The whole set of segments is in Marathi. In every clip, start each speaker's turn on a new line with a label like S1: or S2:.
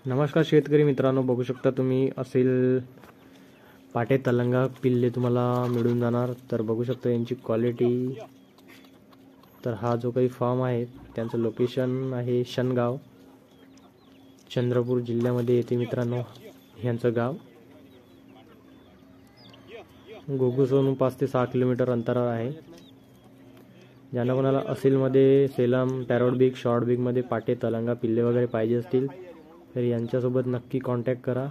S1: नमस्कार शेतकरी मित्रांनो, बघू शकता तुम्ही असेल पाटे तलंगा पिल्ले तुम्हाला मिळून जाणार। तर बघू शकता यांची क्वालिटी। तर हा जो काही फार्म आहे त्यांचं लोकेशन आहे शनगाव, चंद्रपूर जिल्ह्यामध्ये येते मित्रांनो यांचं गाव। गोगुसहून 5 ते 6 किलोमीटर अंतरावर आहे। ज्यांना कोणाला असेलमध्ये Salem, parrot beak, short beak मध्ये पाटे तलंगा पिल्ले वगैरे पाहिजे असतील तर यांच्यासोबत नक्की कॉन्टॅक्ट करा।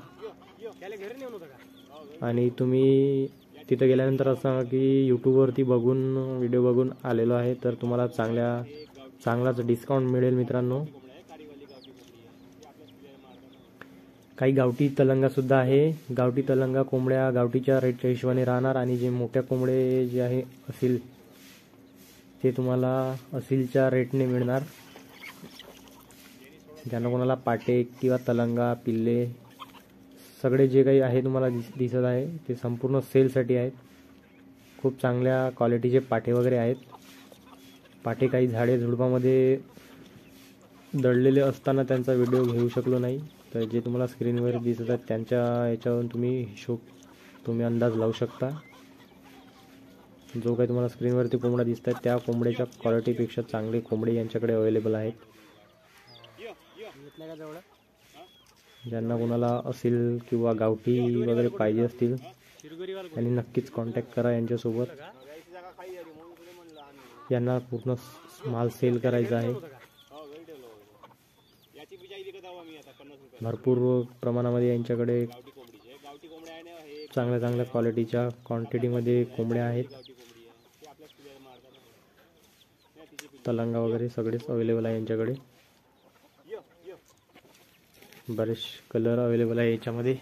S1: आणि तुम्ही तिथे गेल्यानंतर असं सांगा की यूट्यूबवरती बघून व्हिडिओ बघून आलेलो आहे, तर तुम्हाला चांगलाच डिस्काउंट मिळेल मित्रांनो। काही गावठी तलंगा सुद्धा आहे। गावठी तलंगा कोंबड्या गावठीच्या रेटच्या हिशोबाने राहणार आणि जे मोठ्या कोंबडे जे आहे असेल ते तुम्हाला असेलच्या रेटने मिळणार। ज्यांना कोणाला पाटे किंवा तलंगा पिल्ले सगळे जे काही आहे तुम्हाला दिसत आहे ते संपूर्ण सेलसाठी आहेत। खूप चांगल्या क्वालिटीचे पाटे वगैरे आहेत। पाटे काही झाडे झुडपामध्ये दडलेले असताना त्यांचा व्हिडिओ घेऊ शकलो नाही, तर जे तुम्हाला स्क्रीनवर दिसत आहेत त्यांच्या याच्यावरून तुम्ही अंदाज लावू शकता। जो काही तुम्हाला स्क्रीनवरती कोंबडा दिसत आहे त्या कोंबड्याच्या क्वालिटीपेक्षा चांगले कोंबडे यांच्याकडे अवेलेबल आहेत। ज्यांना कोणाला असेल किंवा गावठी वगैरे पाहिजे असतील त्यांनी नक्कीच कॉन्टॅक्ट करा यांच्यासोबत। यांना पूर्ण माल सेल करायचा आहे। भरपूर प्रमाणामध्ये यांच्याकडे चांगल्या क्वालिटीच्या क्वांटिटीमध्ये कोंबड्या आहेत। तलंगा वगैरे सगळेच अवेलेबल आहे यांच्याकडे। बरेच कलर अवेलेबल आहे याच्यामध्ये।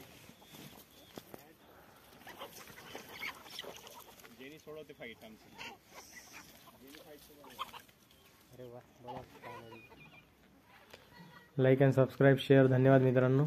S1: Like and subscribe share. धन्यवाद मित्रांनो।